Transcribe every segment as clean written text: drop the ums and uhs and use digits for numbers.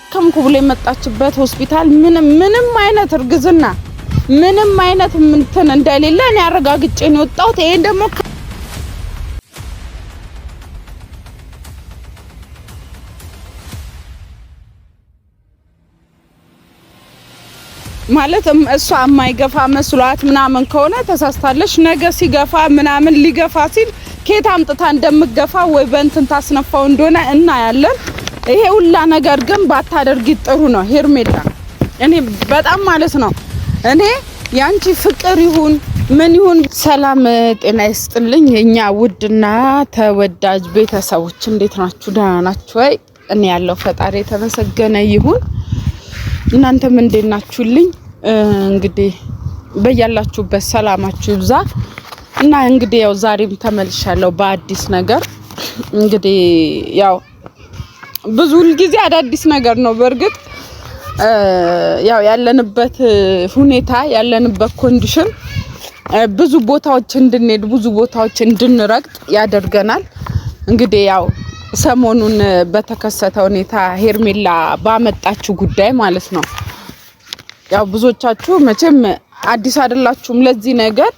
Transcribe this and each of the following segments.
ታከምኩ ብሎ የመጣችበት ሆስፒታል ምንም አይነት እርግዝና ምንም አይነት እንትን እንደሌለ እኔ አረጋግጬ ነው የወጣሁት። ይሄን ደግሞ ማለት እሷ የማይገፋ መስሏት ምናምን ከሆነ ተሳስታለች። ነገ ሲገፋ ምናምን ሊገፋ ሲል ከየት አምጥታ እንደምገፋ ወይ በእንትን ታስነፋው እንደሆነ እናያለን። ይሄ ሁላ ነገር ግን ባታደርጊ ጥሩ ነው ሄርሜላ። እኔ በጣም ማለት ነው እኔ ያንቺ ፍቅር ይሁን ምን ይሁን። ሰላም ጤና ይስጥልኝ የኛ ውድና ተወዳጅ ቤተሰቦች እንዴት ናችሁ? ደህና ናችሁ ወይ? እኔ ያለው ፈጣሪ የተመሰገነ ይሁን። እናንተም እንዴት ናችሁልኝ? እንግዲህ በያላችሁበት ሰላማችሁ ይብዛ እና እንግዲህ ያው ዛሬም ተመልሻለሁ በአዲስ ነገር። እንግዲህ ያው ብዙ ጊዜ አዳዲስ ነገር ነው። በርግጥ ያው ያለንበት ሁኔታ ያለንበት ኮንዲሽን ብዙ ቦታዎች እንድንሄድ ብዙ ቦታዎች እንድንረግጥ ያደርገናል። እንግዲህ ያው ሰሞኑን በተከሰተ ሁኔታ ሄርሜላ ባመጣችሁ ጉዳይ ማለት ነው። ያው ብዙዎቻችሁ መቼም አዲስ አይደላችሁም ለዚህ ነገር።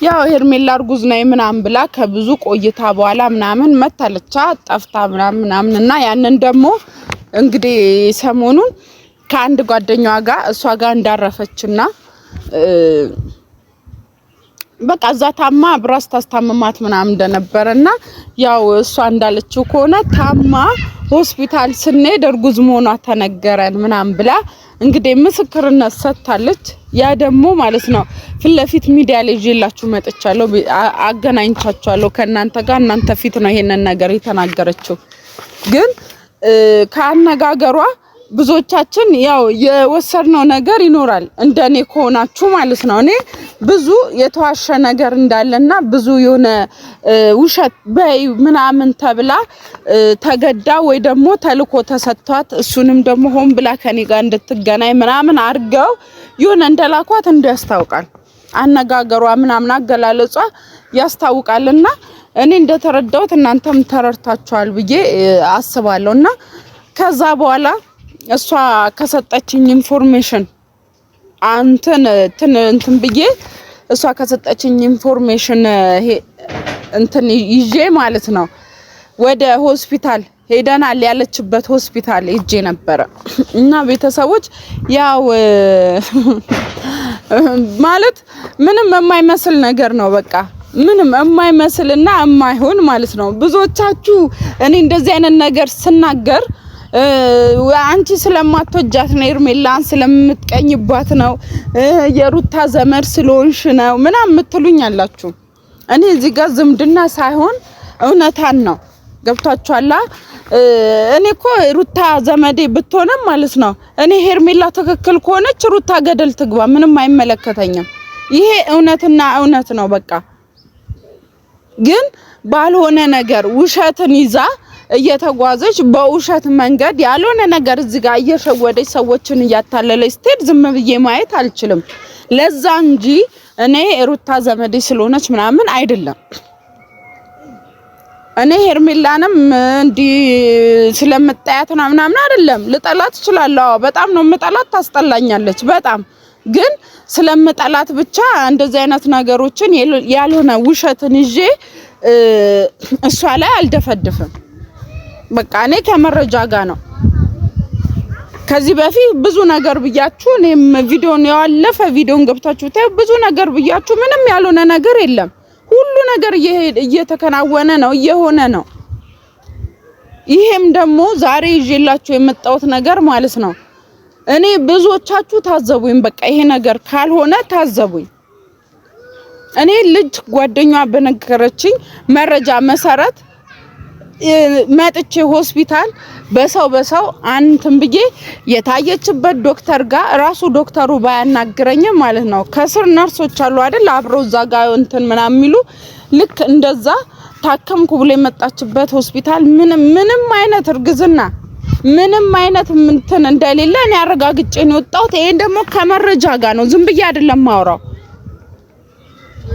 ያው ሄርሜላ እርጉዝ ነኝ ምናምን ብላ ከብዙ ቆይታ በኋላ ምናምን መታለቻ ጠፍታ ምናምን እና ያንን ደግሞ እንግዲህ ሰሞኑን ከአንድ ጓደኛዋ ጋር እሷ ጋር እንዳረፈችና በቃ እዛ ታማ ብራስ ታስታመማት ምናምን እንደነበረና ያው እሷ እንዳለችው ከሆነ ታማ ሆስፒታል ስንሄድ እርጉዝ መሆኗ ተነገረን ምናምን ብላ እንግዲህ ምስክርነት ሰጥታለች። ያ ደግሞ ማለት ነው ፍለፊት ሚዲያ ላይ ይዤላችሁ መጥቻለሁ፣ አገናኝቻችኋለሁ ከናንተ ጋር። እናንተ ፊት ነው ይሄንን ነገር የተናገረችው። ግን ካነጋገሯ ብዙዎቻችን ያው የወሰድነው ነገር ይኖራል እንደኔ ከሆናችሁ ማለት ነው። እኔ ብዙ የተዋሸ ነገር እንዳለና ብዙ የሆነ ውሸት በይ ምናምን ተብላ ተገዳ ወይ ደግሞ ተልኮ ተሰጥቷት እሱንም ደግሞ ሆን ብላ ከኔ ጋር እንድትገናኝ ምናምን አርገው የሆነ እንደላኳት እንዲያስታውቃል። አነጋገሯ ምናምን አገላለጿ ያስታውቃልና እኔ እንደተረዳሁት እናንተም ተረድታችኋል ብዬ አስባለሁና ከዛ በኋላ እሷ ከሰጠችኝ ኢንፎርሜሽን እንትን ብዬ እሷ ከሰጠችኝ ኢንፎርሜሽን እንትን ይዤ ማለት ነው ወደ ሆስፒታል ሄደናል። ያለችበት ሆስፒታል ሄጄ ነበረ እና ቤተሰቦች ያው ማለት ምንም የማይመስል ነገር ነው። በቃ ምንም የማይመስልና የማይሆን ማለት ነው። ብዙዎቻችሁ እኔ እንደዚህ አይነት ነገር ስናገር አንቺ ስለማትወጃት ነው ሄርሜላን ስለምትቀኝባት ነው የሩታ ዘመድ ስለሆንሽ ነው ምናምን የምትሉኝ አላችሁ። እኔ እዚህ ጋር ዝምድና ሳይሆን እውነታን ነው። ገብታችኋላ? እኔ እኮ ሩታ ዘመዴ ብትሆንም ማለት ነው እኔ ሄርሜላ ትክክል ከሆነች ሩታ ገደል ትግባ፣ ምንም አይመለከተኝም። ይሄ እውነትና እውነት ነው። በቃ ግን ባልሆነ ነገር ውሸትን ይዛ እየተጓዘች በውሸት መንገድ ያልሆነ ነገር እዚህ ጋር እየሸወደች ሰዎችን እያታለለች ስትሄድ ዝም ብዬ ማየት አልችልም። ለዛ እንጂ እኔ ሩታ ዘመዴ ስለሆነች ምናምን አይደለም። እኔ ሄርሜላንም እንዲ ስለምጣያት ምናምን አይደለም። ልጠላት እችላለሁ፣ በጣም ነው የምጠላት፣ ታስጠላኛለች በጣም። ግን ስለምጠላት ብቻ እንደዚህ አይነት ነገሮችን ያልሆነ ውሸትን ይዤ እሷ ላይ አልደፈድፍም። በቃ እኔ ከመረጃ ጋር ነው። ከዚህ በፊት ብዙ ነገር ብያችሁ እኔም ቪዲዮን ያለፈ ቪዲዮን ገብታችሁ ታዩ ብዙ ነገር ብያችሁ ምንም ያልሆነ ነገር የለም። ሁሉ ነገር እየተከናወነ ነው እየሆነ ነው። ይሄም ደግሞ ዛሬ ይዤላችሁ የመጣሁት ነገር ማለት ነው። እኔ ብዙዎቻችሁ ታዘቡኝ። በቃ ይሄ ነገር ካልሆነ ታዘቡኝ። እኔ ልጅ ጓደኛዋ በነገረችኝ መረጃ መሰረት መጥቼ ሆስፒታል በሰው አንተም ብዬ የታየችበት ዶክተር ጋር ራሱ ዶክተሩ ባያናግረኝ ማለት ነው። ከስር ነርሶች አሉ አይደል አብረው እዛ ጋር እንትን ምናምን የሚሉ ልክ እንደዛ ታከምኩ ብሎ የመጣችበት ሆስፒታል ምንም አይነት እርግዝና ምንም አይነት እንትን እንደሌለ እኔ አረጋግጬ ነው የወጣሁት። ይሄን ደግሞ ከመረጃ ጋር ነው፣ ዝም ብዬ አይደለም ማውራው።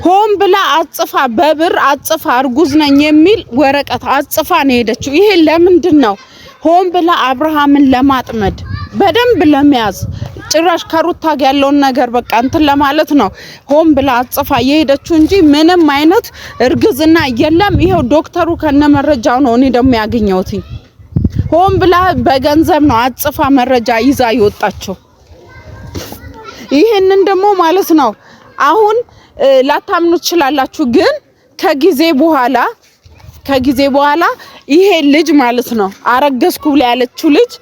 ሆም ብላ አጽፋ በብር አጽፋ እርጉዝ ነኝ የሚል ወረቀት አጽፋ ነው ሄደችው። ይሄ ለምንድን ነው? ሆም ብላ አብርሃምን ለማጥመድ በደንብ ለመያዝ ጭራሽ ከሩታ ጋር ያለውን ነገር በቃ እንትን ለማለት ነው ሆን ብላ አጽፋ የሄደችው እንጂ ምንም አይነት እርግዝና የለም። ይሄው ዶክተሩ ከነመረጃው ነው እኔ ደግሞ ያገኘሁት። ሆን ብላ በገንዘብ ነው አጽፋ መረጃ ይዛ ይወጣቸው። ይሄንን ደግሞ ማለት ነው አሁን ላታምኑ ትችላላችሁ፣ ግን ከጊዜ በኋላ ይሄ ልጅ ማለት ነው አረገዝኩ ብላ ያለችው ልጅ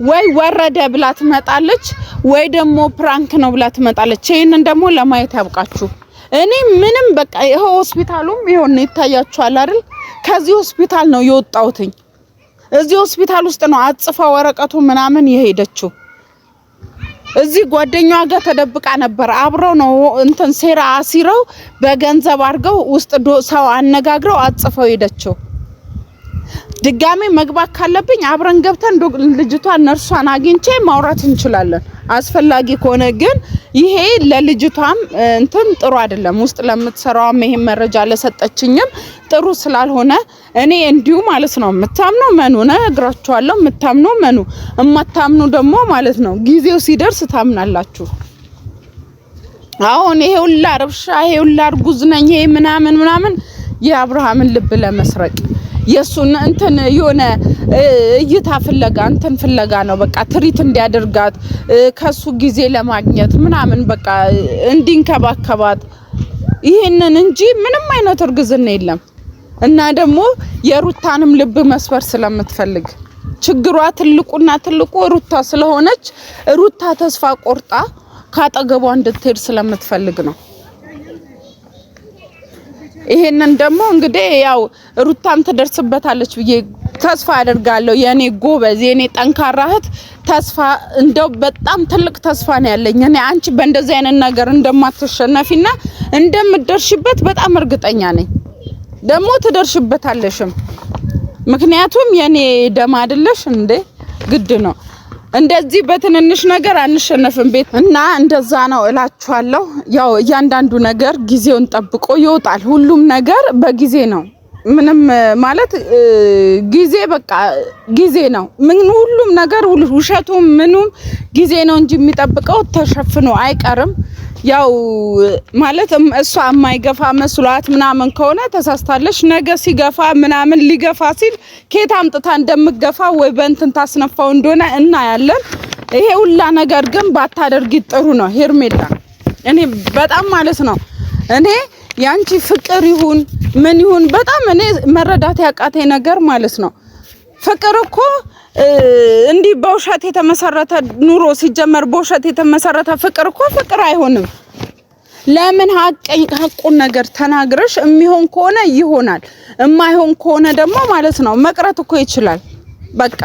ወይ ወረደ ብላ ትመጣለች ወይ ደግሞ ፕራንክ ነው ብላ ትመጣለች። ይሄንን ደግሞ ለማየት ያብቃችሁ። እኔ ምንም በቃ ይሄ ሆስፒታሉም ይሄን ይታያችኋል አይደል? ከዚህ ሆስፒታል ነው የወጣሁት። እዚህ ሆስፒታል ውስጥ ነው አጽፋ ወረቀቱ ምናምን የሄደችው። እዚህ ጓደኛዋ ጋር ተደብቃ ነበር። አብረው ነው እንትን ሴራ አሲረው በገንዘብ አድርገው ውስጥ ሰው አነጋግረው አጽፈው ሄደችው። ድጋሜ መግባት ካለብኝ አብረን ገብተን ልጅቷን ነርሷን አግኝቼ ማውራት እንችላለን አስፈላጊ ከሆነ። ግን ይሄ ለልጅቷም እንትን ጥሩ አይደለም። ውስጥ ለምትሰራውም ይሄን መረጃ ለሰጠችኝም ጥሩ ስላልሆነ እኔ እንዲሁ ማለት ነው የምታምነው መኑ ነግራችኋለሁ። የምታምነው መኑ፣ እማታምኑ ደግሞ ማለት ነው ጊዜው ሲደርስ ታምናላችሁ። አሁን ይሄ ሁላ ረብሻ፣ ይሄ ሁላ እርጉዝ ነኝ ይሄ ምናምን የአብርሃምን ልብ ለመስረቅ የሱን እንትን የሆነ እይታ ፍለጋ ነው። በቃ ትሪት እንዲያደርጋት ከሱ ጊዜ ለማግኘት ምናምን በቃ እንዲንከባከባት ይሄንን እንጂ ምንም አይነት እርግዝና የለም። እና ደግሞ የሩታንም ልብ መስበር ስለምትፈልግ ችግሯ ትልቁ ሩታ ስለሆነች ሩታ ተስፋ ቆርጣ ካጠገቧ እንድትሄድ ስለምትፈልግ ነው። ይሄንን ደግሞ እንግዲህ ያው ሩታም ትደርስበታለች ብዬ ተስፋ አደርጋለሁ። የኔ ጎበዝ የኔ ጠንካራ እህት ተስፋ እንደው በጣም ትልቅ ተስፋ ነው ያለኝ። እኔ አንቺ በእንደዚህ አይነት ነገር እንደማትሸነፊና እንደምትደርሽበት በጣም እርግጠኛ ነኝ። ደግሞ ትደርሽበታለሽም። ምክንያቱም የኔ ደም አይደለሽ እንዴ? ግድ ነው። እንደዚህ በትንንሽ ነገር አንሸነፍም ቤት እና እንደዛ ነው እላችኋለሁ። ያው እያንዳንዱ ነገር ጊዜውን ጠብቆ ይወጣል። ሁሉም ነገር በጊዜ ነው። ምንም ማለት ጊዜ በቃ ጊዜ ነው። ሁሉም ነገር ውሸቱም ምኑም ጊዜ ነው እንጂ የሚጠብቀው ተሸፍኖ አይቀርም። ያው ማለት እሷ የማይገፋ መስሏት ምናምን ከሆነ ተሳስታለሽ። ነገ ሲገፋ ምናምን ሊገፋ ሲል ኬት አምጥታ እንደምገፋ ወይ በእንትን ታስነፋው እንደሆነ እናያለን። ይሄ ሁላ ነገር ግን ባታደርጊ ጥሩ ነው ሄርሜላ። እኔ በጣም ማለት ነው እኔ ያንቺ ፍቅር ይሁን ምን ይሁን በጣም እኔ መረዳት ያቃተኝ ነገር ማለት ነው ፍቅር እኮ እንዲህ በውሸት የተመሰረተ ኑሮ ሲጀመር በውሸት የተመሰረተ ፍቅር እኮ ፍቅር አይሆንም። ለምን ሀቁን ነገር ተናግረሽ የሚሆን ከሆነ ይሆናል፣ የማይሆን ከሆነ ደግሞ ማለት ነው መቅረት እኮ ይችላል። በቃ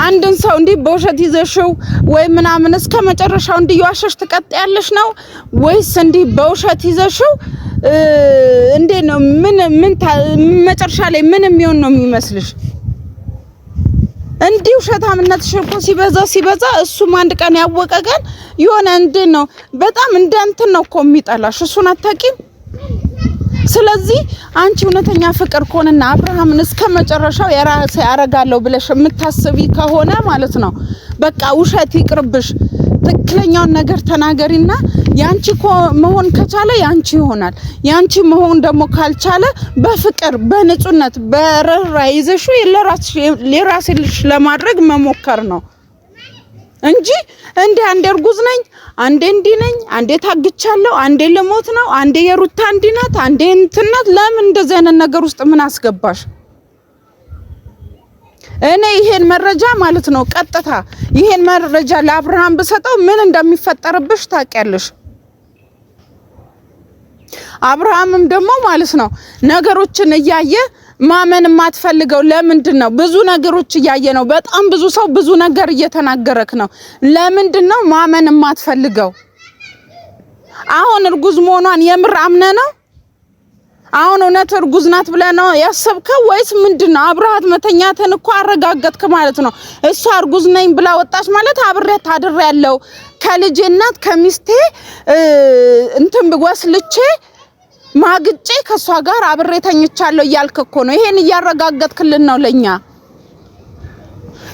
አንድን ሰው እንዲህ በውሸት ይዘሽው ወይ ምናምን እስከ መጨረሻው እንዲህ ያዋሸሽ ትቀጥያለሽ ነው ወይስ እንዲህ በውሸት ይዘሽው እንዴ ነው ምን መጨረሻ ላይ ምን የሚሆን ነው የሚመስልሽ? እንዲው ሸታምነት ሽርኩ ሲበዛ እሱም አንድ ቀን ያወቀ ቀን የሆነ እንዴ ነው በጣም እንደንትን ነው እኮ የሚጠላሽ። እሱን አታቂም። ስለዚህ አንቺ እውነተኛ ፍቅር ከሆነና አብርሃምን እስከ መጨረሻው የራሴ ያረጋለው ብለሽ የምታስቢ ከሆነ ማለት ነው በቃ ውሸት ይቅርብሽ። ትክክለኛውን ነገር ተናገሪና ያንቺ መሆን ከቻለ ያንቺ ይሆናል። ያንቺ መሆን ደግሞ ካልቻለ በፍቅር በንጹህነት በርህራሄ ይዘሽ ለራስሽ ለማድረግ መሞከር ነው እንጂ እንዴ አንዴ እርጉዝ ነኝ፣ አንዴ እንዲህ ነኝ፣ አንዴ ታግቻለሁ፣ አንዴ ልሞት ነው፣ አንዴ የሩታ እንዲናት፣ አንዴ እንትናት። ለምን እንደዚህ አይነት ነገር ውስጥ ምን አስገባሽ? እኔ ይሄን መረጃ ማለት ነው ቀጥታ ይሄን መረጃ ለአብርሃም በሰጠው ምን እንደሚፈጠርብሽ ታውቂያለሽ። አብርሃምም ደግሞ ማለት ነው ነገሮችን እያየ ማመን የማትፈልገው ለምንድን ነው? ብዙ ነገሮች እያየ ነው። በጣም ብዙ ሰው ብዙ ነገር እየተናገረክ ነው። ለምንድን ነው ማመን የማትፈልገው? አሁን እርጉዝ መሆኗን የምር አምነ ነው? አሁን እውነት እርጉዝ ናት ብለህ ነው ያሰብከው ወይስ ምንድነው? አብረሃት መተኛተን እኮ አረጋገጥክ ማለት ነው። እሷ እርጉዝ ነኝ ብላ ወጣች ማለት አብሬያት አድሬያለሁ ከልጄ እናት ከሚስቴ እንትን ወስልቼ ማግጬ ከሷ ጋር አብሬ ተኝቻለሁ እያልክ እኮ ነው። ይሄን እያረጋገጥክልን ነው ለኛ።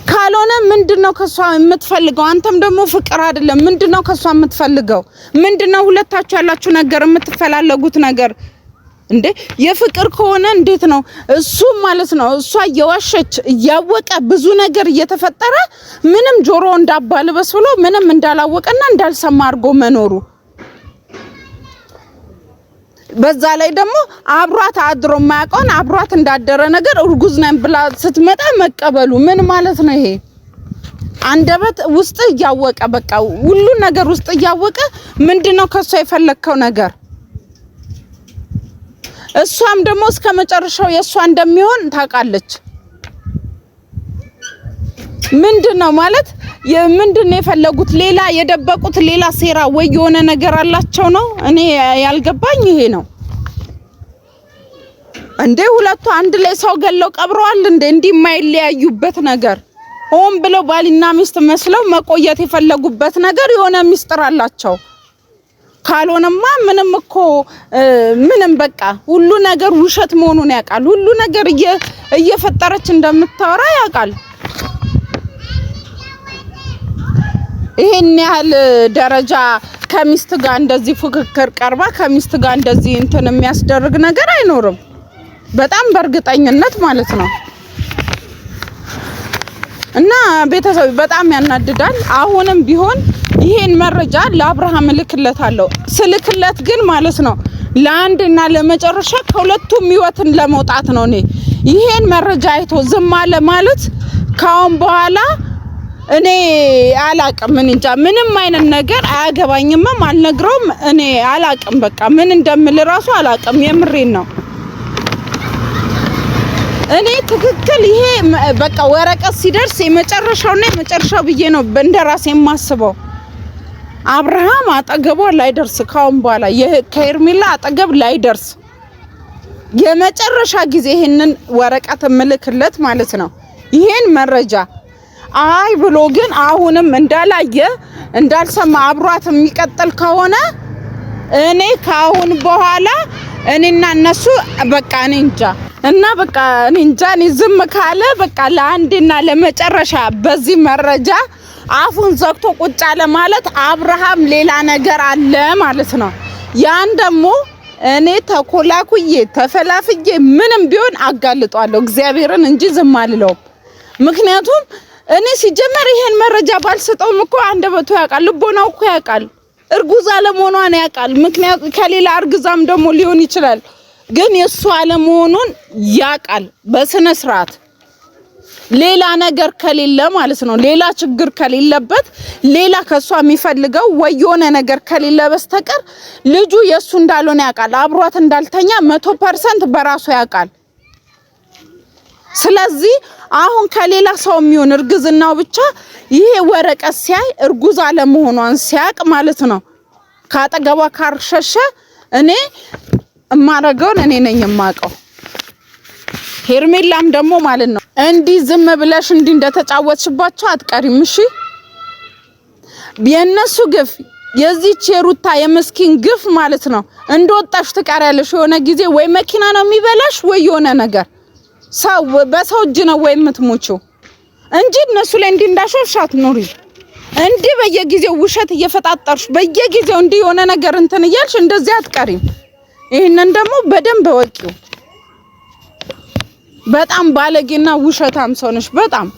ካልሆነ ምንድነው ከሷ የምትፈልገው? አንተም ደግሞ ፍቅር አይደለም ምንድነው ከሷ የምትፈልገው? ምንድነው ሁለታችሁ ያላችሁ ነገር የምትፈላለጉት ነገር እንዴ? የፍቅር ከሆነ እንዴት ነው እሱ ማለት ነው እሷ እየዋሸች እያወቀ ብዙ ነገር እየተፈጠረ ምንም ጆሮ እንዳባልበስ ብሎ ምንም እንዳላወቀና እንዳልሰማ አድርጎ መኖሩ። በዛ ላይ ደግሞ አብሯት አድሮ ማያውቀውን አብሯት እንዳደረ ነገር እርጉዝ ነኝ ብላ ስትመጣ መቀበሉ ምን ማለት ነው? ይሄ አንደበት ውስጥ እያወቀ በቃ ሁሉ ነገር ውስጥ እያወቀ ምንድነው ከሷ የፈለከው ነገር? እሷም ደግሞ እስከ መጨረሻው የሷ እንደሚሆን ታውቃለች። ምንድነው ማለት ምንድነው የፈለጉት? ሌላ የደበቁት ሌላ ሴራ ወይ የሆነ ነገር አላቸው ነው? እኔ ያልገባኝ ይሄ ነው። እንዴ ሁለቱ አንድ ላይ ሰው ገለው ቀብረዋል እንዴ? እንዲህ የማይለያዩበት ነገር ሆን ብለው ባልና ሚስት መስለው መቆየት የፈለጉበት ነገር የሆነ ሚስጥር አላቸው። ካልሆነማ ምንም እኮ ምንም በቃ ሁሉ ነገር ውሸት መሆኑን ያውቃል። ሁሉ ነገር እየፈጠረች እንደምታወራ ያውቃል። ይሄን ያህል ደረጃ ከሚስት ጋር እንደዚህ ፉክክር ቀርባ ከሚስት ጋር እንደዚህ እንትን የሚያስደርግ ነገር አይኖርም። በጣም በእርግጠኝነት ማለት ነው። እና ቤተሰብ በጣም ያናድዳል። አሁንም ቢሆን ይሄን መረጃ ለአብርሃም ልክለታለሁ። ስልክለት ግን ማለት ነው ለአንድና ለመጨረሻ ከሁለቱም ህይወትን ለመውጣት ነው። እኔ ይሄን መረጃ አይቶ ዝም አለ ማለት ካሁን በኋላ እኔ አላቅም። ምን እንጃ ምንም አይነት ነገር አያገባኝም፣ አልነግረውም። እኔ አላቅም በቃ ምን እንደምል ራሱ አላቅም። የምሬን ነው። እኔ ትክክል ይሄ በቃ ወረቀት ሲደርስ የመጨረሻውና የመጨረሻው ብዬ ነው እንደራሴ የማስበው። አብርሃም አጠገቧ ላይደርስ ካሁን በኋላ ከሄርሜላ አጠገብ ላይደርስ የመጨረሻ ጊዜ ይሄንን ወረቀት ምልክለት ማለት ነው። ይሄን መረጃ አይ ብሎ ግን አሁንም እንዳላየ እንዳልሰማ አብሯት የሚቀጥል ከሆነ እኔ ካሁን በኋላ እኔና እነሱ በቃ እኔ እንጃ እና በቃ እኔ እንጃ። እኔ ዝም ካለ በቃ ለአንድና ለመጨረሻ በዚህ መረጃ አፉን ዘግቶ ቁጭ አለ ማለት አብርሃም ሌላ ነገር አለ ማለት ነው። ያን ደግሞ እኔ ተኮላኩዬ ተፈላፍዬ ምንም ቢሆን አጋልጧለሁ እግዚአብሔርን እንጂ ዝም አልለውም። ምክንያቱም እኔ ሲጀመር ይሄን መረጃ ባልሰጠውም እኮ አንደበቱ ያውቃል፣ ልቦናው እኮ ያውቃል፣ እርጉዝ አለመሆኗን ያውቃል። ምክንያቱም ከሌላ እርግዛም ደግሞ ሊሆን ይችላል፣ ግን የሱ አለመሆኑን ያውቃል በስነ ስርዓት። ሌላ ነገር ከሌለ ማለት ነው ሌላ ችግር ከሌለበት ሌላ ከሷ የሚፈልገው ወይ የሆነ ነገር ከሌለ በስተቀር ልጁ የሱ እንዳልሆነ ያውቃል። አብሯት እንዳልተኛ 100% በራሱ ያውቃል። ስለዚህ አሁን ከሌላ ሰው የሚሆን እርግዝናው ብቻ ይሄ ወረቀት ሲያይ እርጉዝ አለመሆኗን ሲያቅ ማለት ነው ካጠገቧ ካርሸሸ እኔ እማረገውን እኔ ነኝ የማውቀው። ሄርሜላም ደግሞ ማለት ነው እንዲህ ዝም ብለሽ እንዲህ እንደተጫወትሽባቸው አትቀሪም። እሺ የነሱ ግፍ የዚህች የሩታ የመስኪን ግፍ ማለት ነው እንደወጣሽ ትቀሪያለሽ። የሆነ ጊዜ ወይ መኪና ነው የሚበላሽ ወይ የሆነ ነገር ሰው በሰው እጅ ነው ወይ የምትሞቺው እንጂ እነሱ ላይ እንዲህ እንዳሾፍሻት ኑሪ። እንዲህ በየጊዜው ውሸት እየፈጣጠርሽ በየጊዜው እንዲህ የሆነ ነገር እንትን እያልሽ እንደዚህ አትቀሪም። ይሄንን ደግሞ በደንብ ወቂው። በጣም ባለጌና ውሸታም ሰው ነሽ በጣም።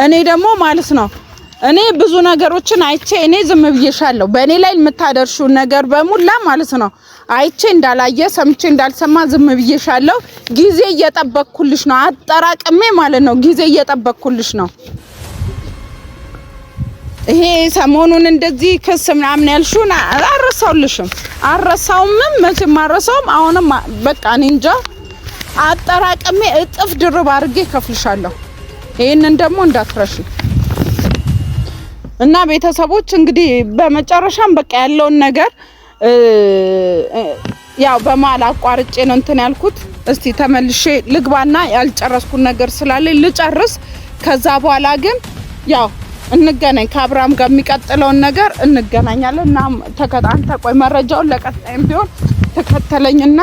እኔ ደግሞ ማለት ነው እኔ ብዙ ነገሮችን አይቼ እኔ ዝም ብዬሻለሁ። በእኔ ላይ የምታደርሺው ነገር በሙላ ማለት ነው አይቼ እንዳላየ ሰምቼ እንዳልሰማ ዝም ብዬሻለሁ። ጊዜ እየጠበቅኩልሽ ነው፣ አጠራቅሜ ማለት ነው ጊዜ እየጠበቅኩልሽ ነው። ይሄ ሰሞኑን እንደዚህ ክስ ምናምን ያልሽውን አረሳውልሽም አረሳውም መቼም አረሳውም። አሁንም በቃ እኔ እንጃ አጠራቅሜ እጥፍ ድርብ አድርጌ ከፍልሻለሁ። ይሄንን ደግሞ እንዳትረሺ እና ቤተሰቦች እንግዲህ በመጨረሻም በቃ ያለውን ነገር ያው በማል አቋርጬ ነው እንትን ያልኩት። እስቲ ተመልሼ ልግባና ያልጨረስኩት ነገር ስላለ ልጨርስ። ከዛ በኋላ ግን ያው እንገናኝ ከአብርሃም ጋር የሚቀጥለውን ነገር እንገናኛለን። እና ተከታታይ ቆይ መረጃውን ለቀጣይም ቢሆን ተከተለኝና